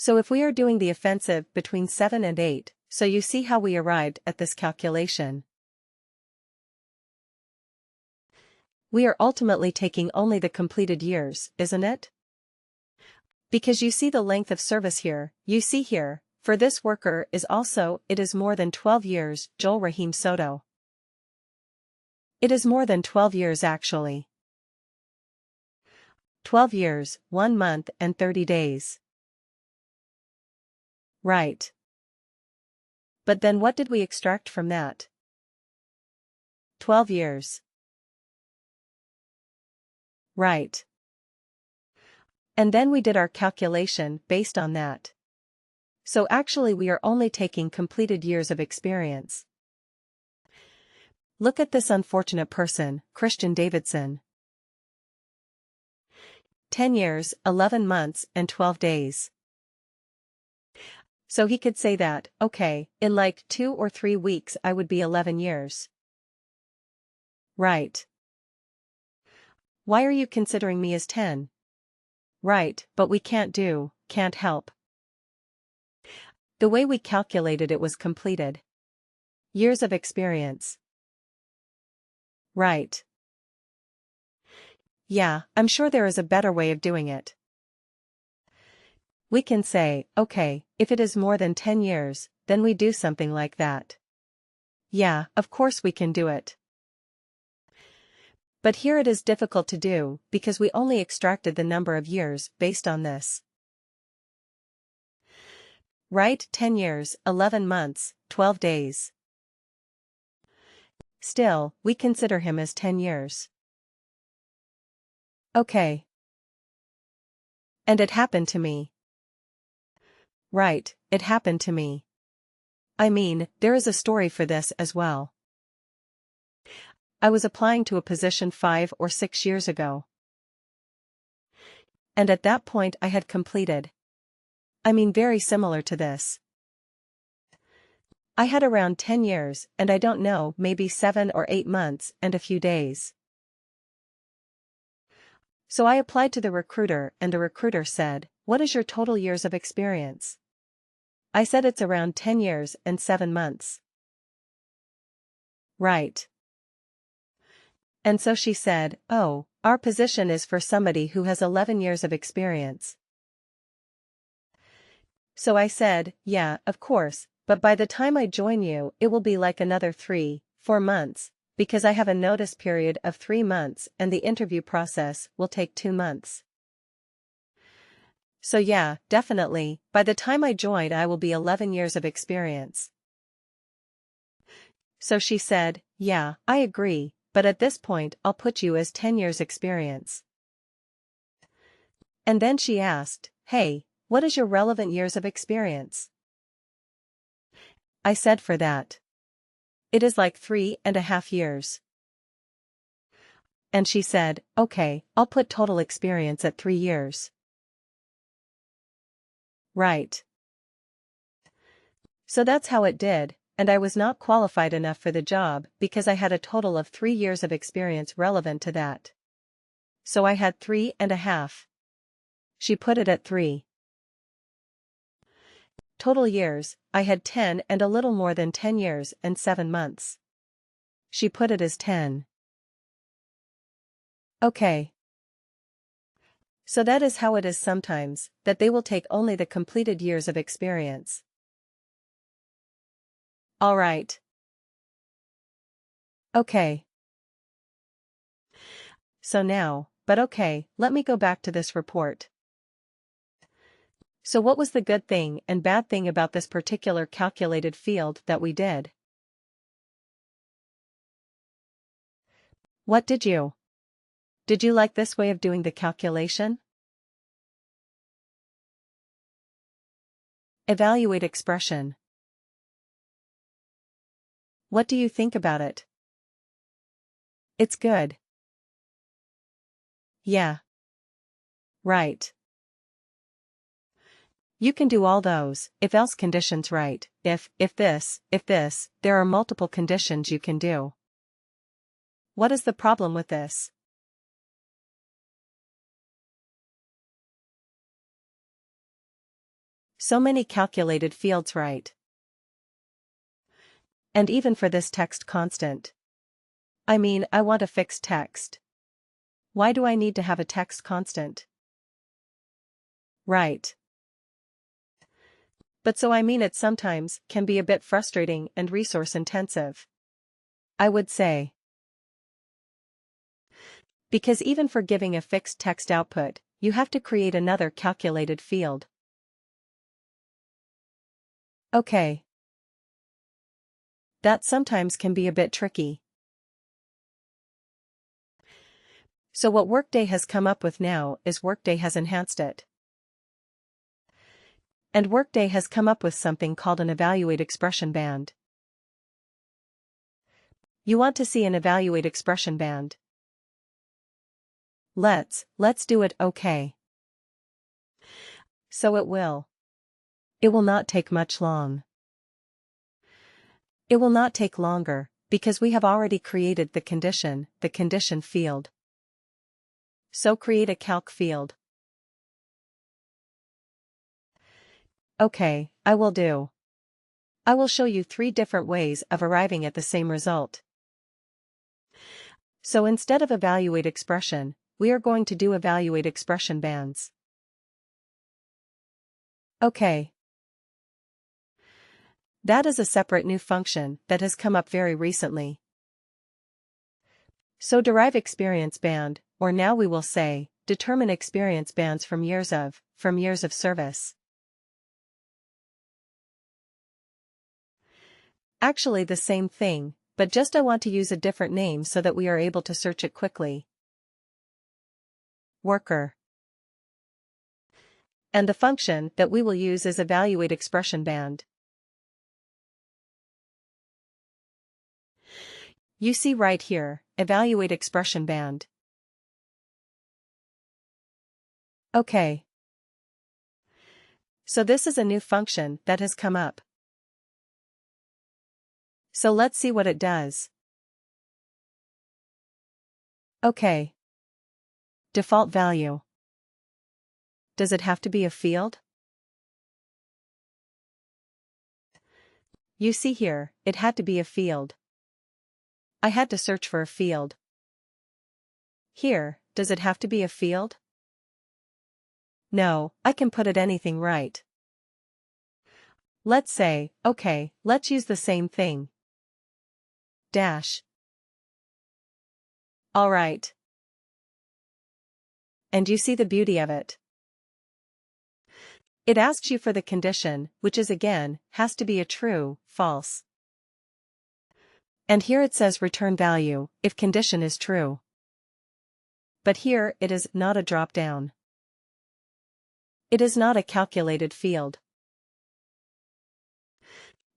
So if we are doing the offensive between 7 and 8, so you see how we arrived at this calculation. We are ultimately taking only the completed years, isn't it? Because you see the length of service here, you see here, for this worker is also, it is more than 12 years, Joel Rahim Soto. It is more than 12 years actually. 12 years, 1 month and 30 days. Right. But then what did we extract from that? 12 years. Right. And then we did our calculation based on that. So actually we are only taking completed years of experience. Look at this unfortunate person, Christian Davidson. 10 years, 11 months and 12 days. So he could say that, okay, in like 2 or 3 weeks I would be 11 years. Right. Why are you considering me as 10? Right, but we can't help. The way we calculated it was completed years of experience. Right. Yeah, I'm sure there is a better way of doing it. We can say, okay, if it is more than 10 years, then we do something like that. Yeah, of course we can do it. But here it is difficult to do, because we only extracted the number of years based on this. Right, 10 years, 11 months, 12 days. Still, we consider him as 10 years. Okay. And it happened to me. Right, it happened to me. I mean, there is a story for this as well. I was applying to a position 5 or 6 years ago. And at that point I had completed. I mean very similar to this. I had around 10 years and I don't know, maybe 7 or 8 months and a few days. So I applied to the recruiter and the recruiter said, "What is your total years of experience?" I said it's around 10 years and 7 months. Right. And so she said, "Oh, our position is for somebody who has 11 years of experience." So I said, "Yeah, of course, but by the time I join you it will be like another 3-4 months, because I have a notice period of 3 months and the interview process will take 2 months. So yeah, definitely, by the time I join I will be 11 years of experience." So she said, "Yeah, I agree, but at this point I'll put you as 10 years experience." And then she asked, "Hey, what is your relevant years of experience?" I said for that. It is like 3.5 years. And she said, "Okay, I'll put total experience at 3 years." Right. So that's how it did, and I was not qualified enough for the job because I had a total of 3 years of experience relevant to that. So I had 3.5. She put it at 3. Total years, I had 10 and a little more than 10 years and 7 months. She put it as 10. Okay. So that is how it is sometimes, that they will take only the completed years of experience. All right. Okay. So now, but okay, let me go back to this report. So what was the good thing and bad thing about this particular calculated field that we did? What did you? Did you like this way of doing the calculation? Evaluate expression. What do you think about it? It's good. Yeah. Right. You can do all those if-else conditions right. If this, there are multiple conditions you can do. What is the problem with this? So many calculated fields, right? And even for this text constant. I mean, I want a fixed text. Why do I need to have a text constant? Right. But so I mean it sometimes can be a bit frustrating and resource intensive. I would say. Because even for giving a fixed text output, you have to create another calculated field. Okay. That sometimes can be a bit tricky. So what Workday has come up with now is Workday has enhanced it. And Workday has come up with something called an evaluate expression band. You want to see an evaluate expression band? Let's do it, okay. So it will. It will not take much long. It will not take longer, because we have already created the condition field. So create a calc field. Okay, I will do. I will show you 3 different ways of arriving at the same result. So instead of evaluate expression, we are going to do evaluate expression bands. Okay. That is a separate new function that has come up very recently. So derive experience band, or now we will say, determine experience bands from years of service. Actually the same thing, but just I want to use a different name so that we are able to search it quickly. Worker. And the function that we will use is evaluate expression band. You see right here, evaluate expression band. Okay. So this is a new function that has come up. So let's see what it does. Okay. Default value. Does it have to be a field? You see here, it had to be a field. I had to search for a field. Here, does it have to be a field? No, I can put it anything, right? Let's say, okay, let's use the same thing. Dash. Alright. And you see the beauty of it. It asks you for the condition, which is again, has to be a true, false. And here it says return value, if condition is true. But here, it is not a drop-down. It is not a calculated field.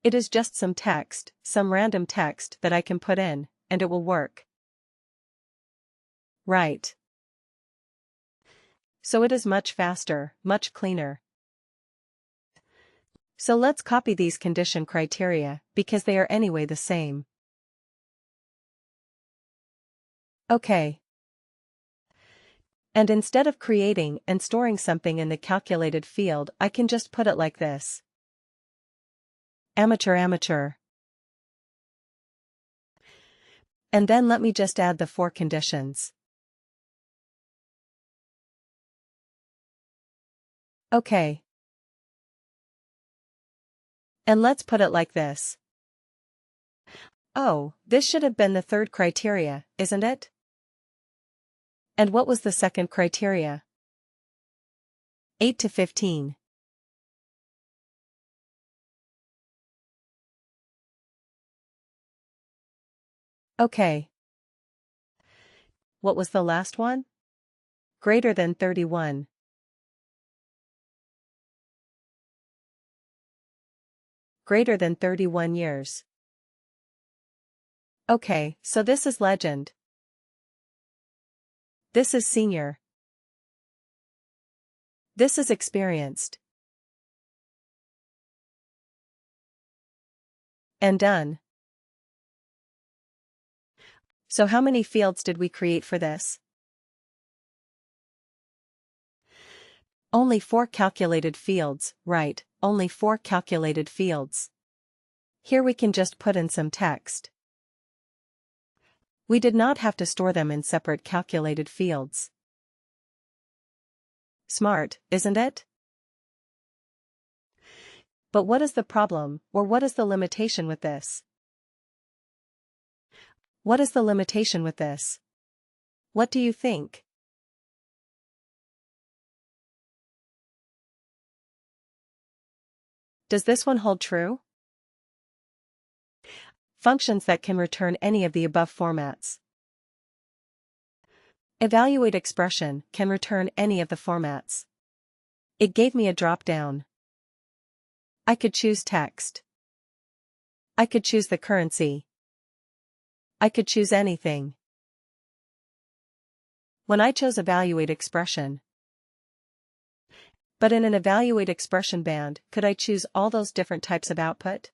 It is just some text, some random text that I can put in, and it will work. Right. So it is much faster, much cleaner. So let's copy these condition criteria, because they are anyway the same. Okay. And instead of creating and storing something in the calculated field, I can just put it like this. Amateur. And then let me just add the 4 conditions. Okay. And let's put it like this. Oh, this should have been the 3rd criteria, isn't it? And what was the 2nd criteria? 8 to 15. Okay. What was the last one? Greater than 31. Greater than 31 years. Okay, so this is legend. This is senior. This is experienced. And done. So how many fields did we create for this? Only 4 calculated fields, right, only 4 calculated fields. Here we can just put in some text. We did not have to store them in separate calculated fields. Smart, isn't it? But what is the problem, or what is the limitation with this? What is the limitation with this? What do you think? Does this one hold true? Functions that can return any of the above formats. Evaluate expression can return any of the formats. It gave me a drop-down. I could choose text. I could choose the currency. I could choose anything. When I chose evaluate expression. But in an evaluate expression band, could I choose all those different types of output?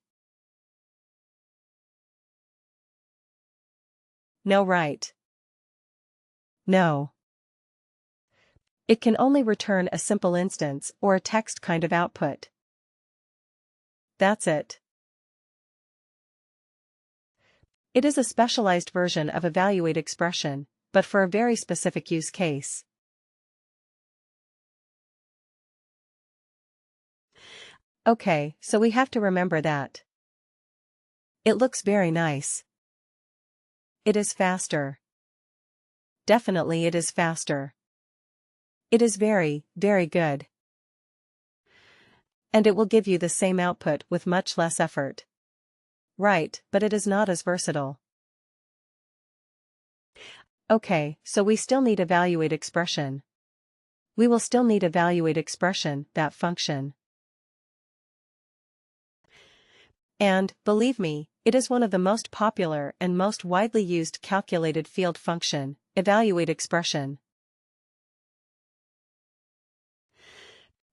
No, right? No. It can only return a simple instance or a text kind of output. That's it. It is a specialized version of evaluate expression, but for a very specific use case. Okay, so we have to remember that. It looks very nice. It is faster. Definitely it is faster. It is very, very good. And it will give you the same output with much less effort. Right, but it is not as versatile. Okay, so we still need evaluate expression. We will still need evaluate expression, that function. And, believe me, it is one of the most popular and most widely used calculated field function, evaluate expression.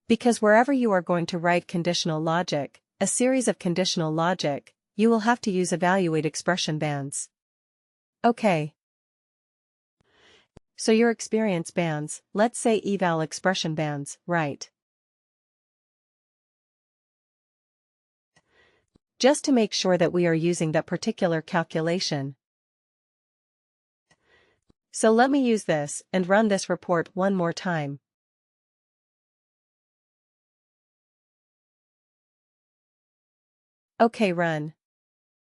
Because wherever you are going to write conditional logic, a series of conditional logic, you will have to use evaluate expression bands. Okay. So your experience bands, let's say eval expression bands, right? Just to make sure that we are using that particular calculation. So let me use this and run this report one more time. Okay, run.